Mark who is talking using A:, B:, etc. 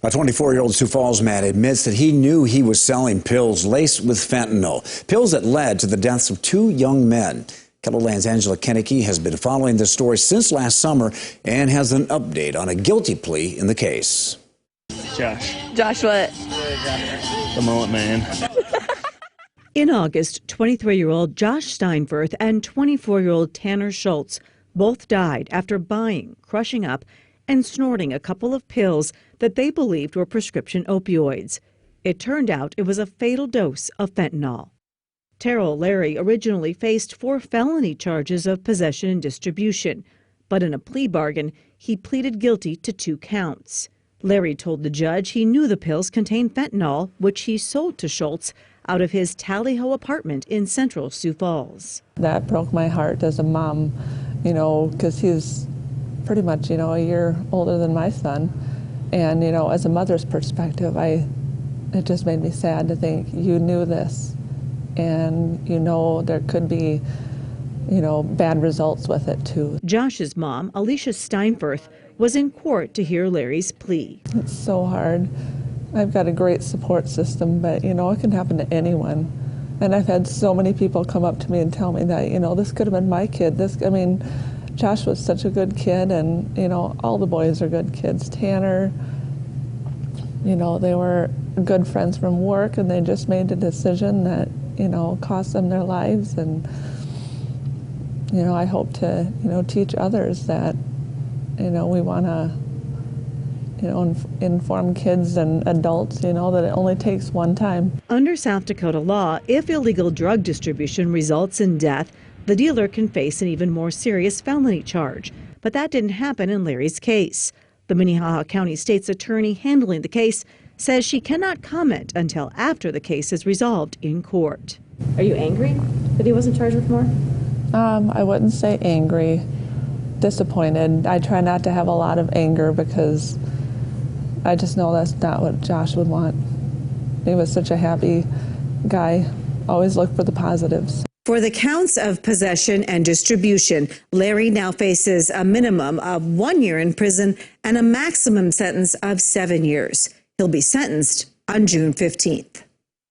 A: A 24-year-old Sioux Falls man admits that he knew he was selling pills laced with fentanyl, pills that led to the deaths of two young men. KELOLAND's Angela Kennecke has been following this story since last summer and has an update on a guilty plea in the case.
B: Josh what?
C: The mullet man.
D: In August, 23-year-old Josh Steinfurth and 24-year-old Tanner Schultz both died after buying, crushing up, and snorting a couple of pills that they believed were prescription opioids. It turned out it was a fatal dose of fentanyl. Terrell Larry originally faced 4 felony charges of possession and distribution, but in a plea bargain, he pleaded guilty to 2 counts. Larry told the judge he knew the pills contained fentanyl, which he sold to Schultz out of his Tally-Ho apartment in central Sioux Falls.
E: That broke my heart as a mom, because he's pretty much, a year older than my son. And, as a mother's perspective, it just made me sad to think you knew this and there could be, bad results with it too.
D: Josh's mom, Alicia Steinfurth, was in court to hear Larry's plea.
E: It's so hard. I've got a great support system, but, it can happen to anyone. And I've had so many people come up to me and tell me that, this could have been my kid. Josh was such a good kid, and, all the boys are good kids. Tanner, they were good friends from work, and they just made a decision that, cost them their lives. And, I hope to, teach others that, we want to, inform kids and adults, that it only takes one time.
D: Under South Dakota law, if illegal drug distribution results in death, the dealer can face an even more serious felony charge. But that didn't happen in Larry's case. The Minnehaha County State's attorney handling the case says she cannot comment until after the case is resolved in court.
B: Are you angry that he wasn't charged with more?
E: I wouldn't say angry, disappointed. I try not to have a lot of anger because I just know that's not what Josh would want. He was such a happy guy, always looked for the positives.
D: For the counts of possession and distribution, Larry now faces a minimum of 1 year in prison and a maximum sentence of 7 years. He'll be sentenced on June 15th.